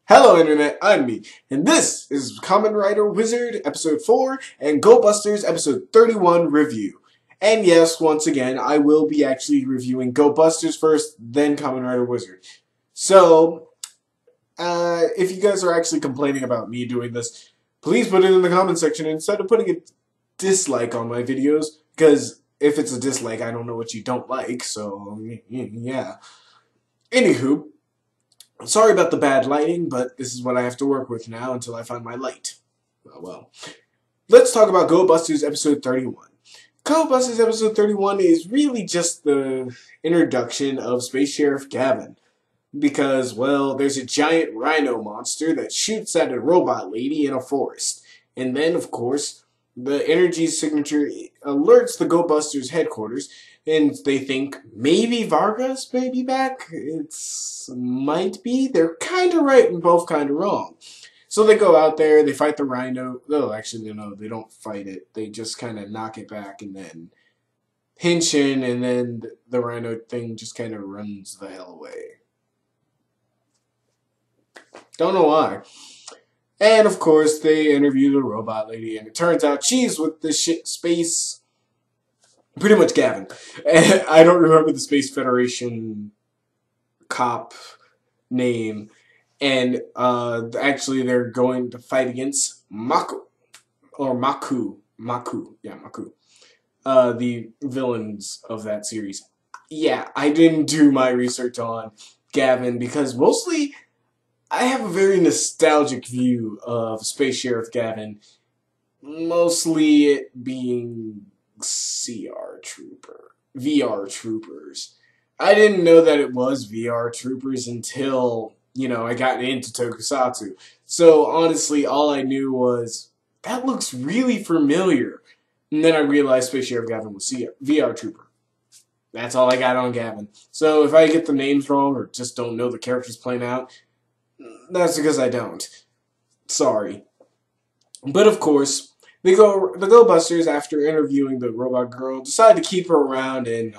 Hello Internet, I'm me, and this is Kamen Rider Wizard Episode 4 and Gobusters Episode 31 review. And yes, once again, I will be actually reviewing Gobusters first, then Kamen Rider Wizard. So, if you guys are actually complaining about me doing this, please put it in the comment section instead of putting a dislike on my videos, because if it's a dislike, I don't know what you don't like, so yeah. Anywho, sorry about the bad lighting, but this is what I have to work with now until I find my light. Well, let's talk about Gobusters Episode 31. Gobusters Episode 31 is really just the introduction of Space Sheriff Gavin. Because, well, there's a giant rhino monster that shoots at a robot lady in a forest. And then, of course, the energy signature alerts the Gobusters headquarters, and they think maybe Vargas may be back. Might be. They're kind of right and both kind of wrong. So they go out there, they fight the rhino. No, actually, no, they don't fight it. They just kind of knock it back and then pinch in, and then the rhino thing just kind of runs the hell away. Don't know why. And, of course, they interview the robot lady, and it turns out she's with the space... Pretty much Gavin. I don't remember the Space Federation cop name. And, actually, they're going to fight against Maku. Or Maku. Yeah, Maku. The villains of that series. Yeah, I didn't do my research on Gavin, because mostly... I have a very nostalgic view of Space Sheriff Gavin, mostly it being VR Troopers. I didn't know that it was VR Troopers until, I got into Tokusatsu. So honestly, all I knew was, that looks really familiar. And then I realized Space Sheriff Gavin was VR Trooper. That's all I got on Gavin. So if I get the names wrong or just don't know the characters playing out, that's because I don't. Sorry. But of course, the Gobusters, after interviewing the robot girl, decide to keep her around and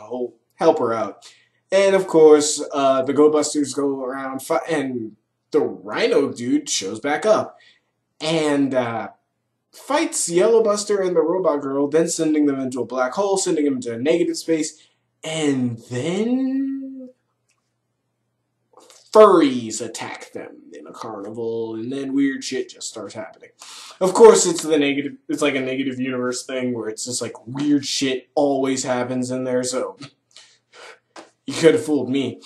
help her out. And of course, the Gobusters go around and the Rhino dude shows back up. And fights Yellow Buster and the robot girl, then sending them into a black hole, sending them into a negative space. And then... furries attack them in a carnival, and then weird shit just starts happening. Of course, it's like a negative universe thing where it's just like weird shit always happens in there, so you could have fooled me.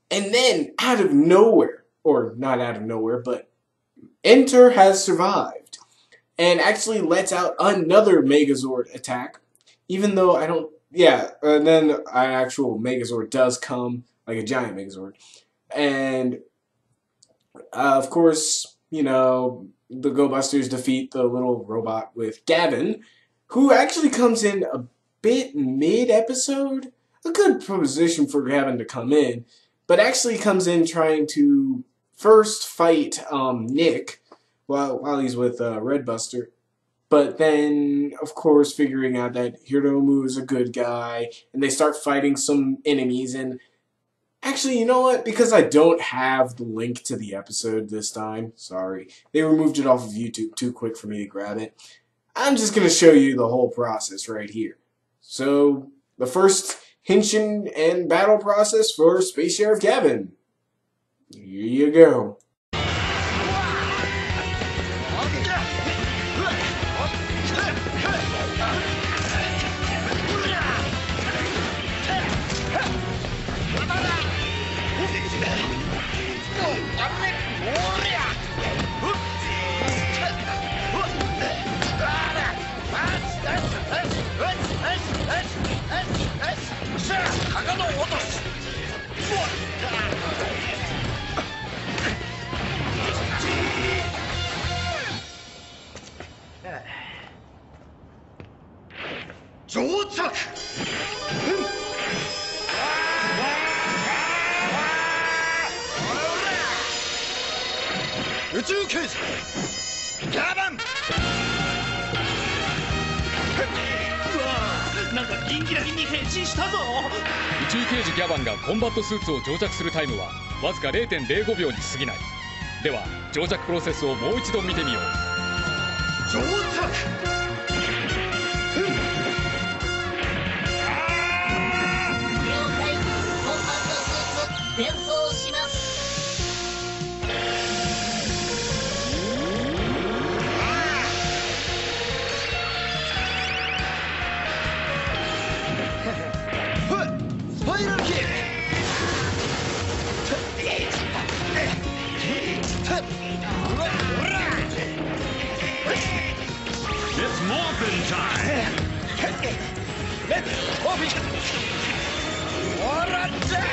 And then, out of nowhere, or not out of nowhere, but Enter has survived, and actually lets out another Megazord attack, even though I don't, and then an actual Megazord does come, like a giant Megazord. And, of course, the Gobusters defeat the little robot with Gavin, who actually comes in a bit mid-episode. A good position for Gavin to come in, but actually comes in trying to first fight Nick while he's with Red Buster. But then, of course, figuring out that Hiromu is a good guy, and they start fighting some enemies, and actually, you know what? Because I don't have the link to the episode this time, sorry. They removed it off of YouTube too quick for me to grab it. I'm just going to show you the whole process right here. So, the first henshin and battle process for Space Sheriff Gavin. Here you go.宇宙刑事ギャバンがコンバットスーツを装着するタイムはわずか 0.05 秒に過ぎない。では乗着プロセスをもう一度見てみよう。乗着。転送します。スパイラルキック。It's Morphin time! Let's open! 笑っちゃえ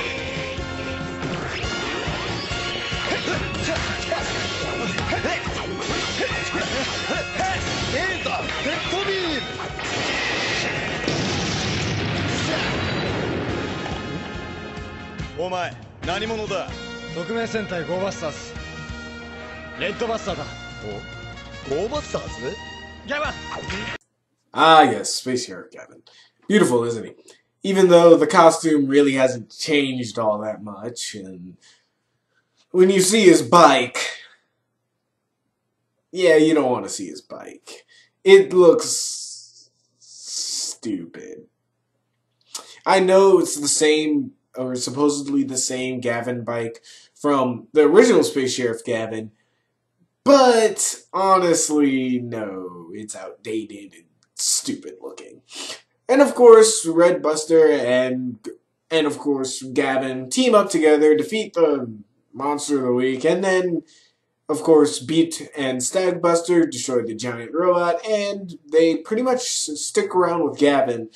えぞレッドビームお前何者だ特命戦隊ゴーバスターズレッドバスターだおゴーバスターズギャバン Ah, yes, Space Hero Kamen. Beautiful, isn't he? Even though the costume really hasn't changed all that much, and when you see his bike, yeah, you don't want to see his bike. It looks stupid. I know it's the same, or supposedly the same Gavin bike from the original Space Sheriff Gavin, but honestly, no, it's outdated and stupid looking. And of course, Red Buster and of course Gavin team up together, defeat the monster of the week, and then of course Beat and Stag Buster destroy the giant robot, and they pretty much stick around with Gavin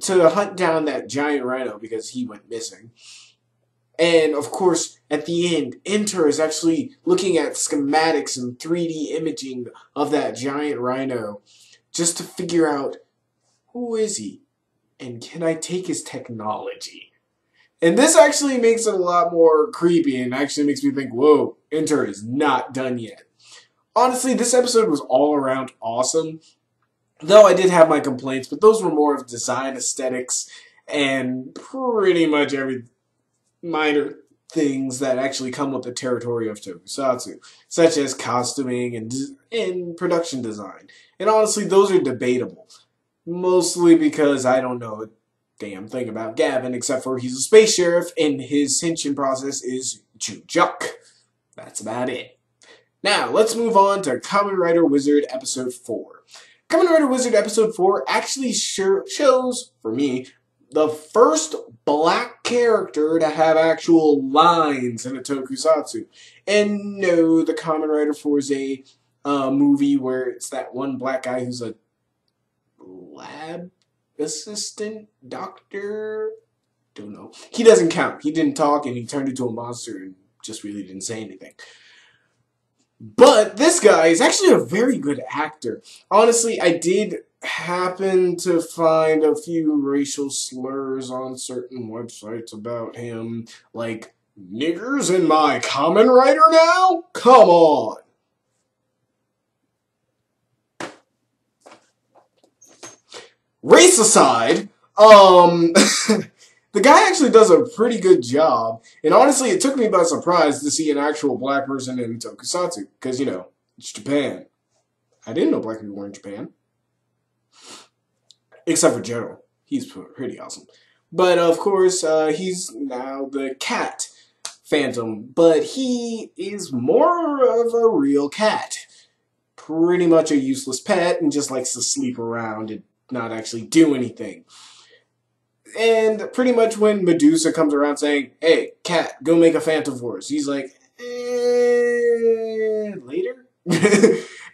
to hunt down that giant rhino because he went missing. And of course, at the end, Enter is actually looking at schematics and 3D imaging of that giant rhino just to figure out, who is he? And can I take his technology? And this actually makes it a lot more creepy and actually makes me think, whoa, Enter is not done yet. Honestly, this episode was all around awesome. Though I did have my complaints, but those were more of design aesthetics and pretty much every minor things that actually come with the territory of Tokusatsu, such as costuming and production design. And honestly, those are debatable. Mostly because I don't know a damn thing about Gavin, except for he's a space sheriff and his henshin process is Jujuk. That's about it. Now, let's move on to Kamen Rider Wizard Episode 4. Kamen Rider Wizard Episode 4 actually shows, for me, the first black character to have actual lines in a tokusatsu. And no, the Kamen Rider 4 is a movie where it's that one black guy who's a lab assistant doctor? Don't know. He doesn't count. He didn't talk and he turned into a monster and just really didn't say anything. But this guy is actually a very good actor. Honestly, I did happen to find a few racial slurs on certain websites about him, like, niggers in my Kamen Rider now? Come on! Race aside, the guy actually does a pretty good job, and honestly, it took me by surprise to see an actual black person in tokusatsu, because, you know, it's Japan. I didn't know black people were in Japan. Except for General. He's pretty awesome. But, of course, he's now the cat Phantom, but he is more of a real cat. Pretty much a useless pet, and just likes to sleep around and not actually do anything. And pretty much when Medusa comes around saying, hey, cat, go make a Phantom Force, he's like, later?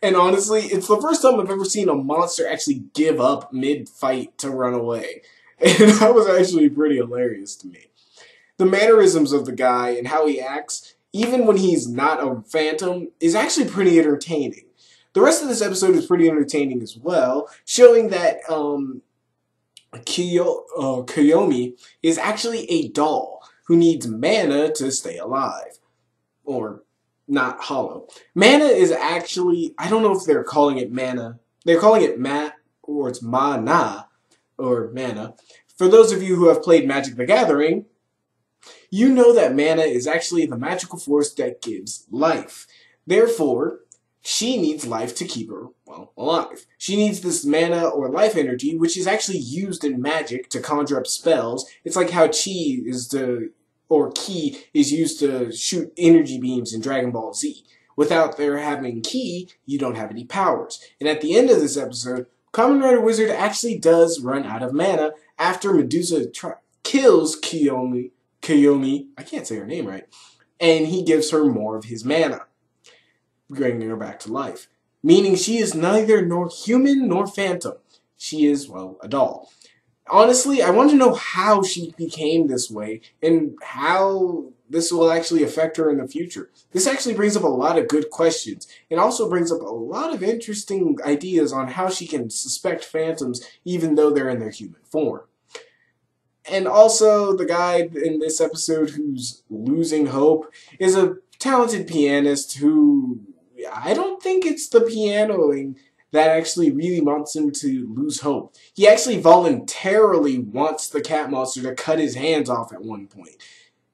And honestly, it's the first time I've ever seen a monster actually give up mid-fight to run away. And that was actually pretty hilarious to me. The mannerisms of the guy and how he acts, even when he's not a phantom, is actually pretty entertaining. The rest of this episode is pretty entertaining as well, showing that Kiyomi is actually a doll who needs mana to stay alive. Or not hollow. Mana is actually, I don't know if they're calling it mana. They're calling it or it's mana, or mana. For those of you who have played Magic the Gathering, You know that mana is actually the magical force that gives life. Therefore, she needs life to keep her, well, alive. She needs this mana or life energy, which is actually used in magic to conjure up spells. It's like how chi is or ki is used to shoot energy beams in Dragon Ball Z. Without their having ki, you don't have any powers. And at the end of this episode, Kamen Rider Wizard actually does run out of mana after Medusa kills Kiyomi, I can't say her name right, and he gives her more of his mana, bringing her back to life. Meaning she is neither nor human nor phantom. She is, well, a doll. Honestly, I want to know how she became this way and how this will actually affect her in the future. This actually brings up a lot of good questions and also brings up a lot of interesting ideas on how she can suspect phantoms even though they're in their human form. And also, the guy in this episode who's losing hope is a talented pianist who, I don't think it's the pianoing that actually really wants him to lose hope. He actually voluntarily wants the cat monster to cut his hands off at one point.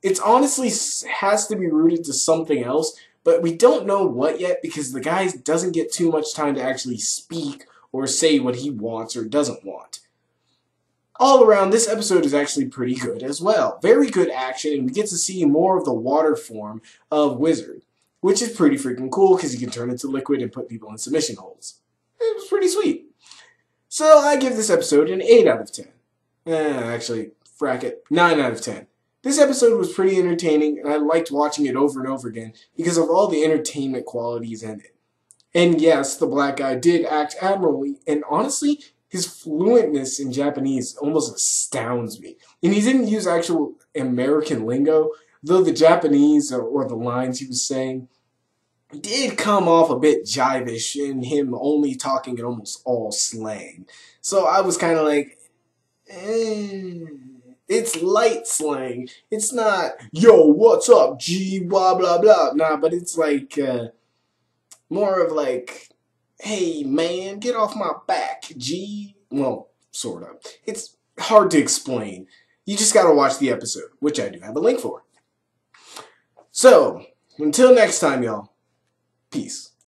It honestly has to be rooted to something else, but we don't know what yet because the guy doesn't get too much time to actually speak or say what he wants or doesn't want. All around, this episode is actually pretty good as well. Very good action, and we get to see more of the water form of Wizard, which is pretty freaking cool because he can turn into liquid and put people in submission holds. It was pretty sweet. So I give this episode an 8 out of 10. Actually, frack it, 9 out of 10. This episode was pretty entertaining, and I liked watching it over and over again because of all the entertainment qualities in it. And yes, the black guy did act admirably, and honestly, his fluentness in Japanese almost astounds me. And he didn't use actual American lingo, though the Japanese or the lines he was saying did come off a bit jivish in him only talking in almost all slang. So I was kind of like, it's light slang. It's not, yo, what's up, G, blah, blah, blah. Nah, but it's like, more of like, hey, man, get off my back, G. Well, sort of. It's hard to explain. You just gotta watch the episode, which I do have a link for. So, until next time, y'all. Peace.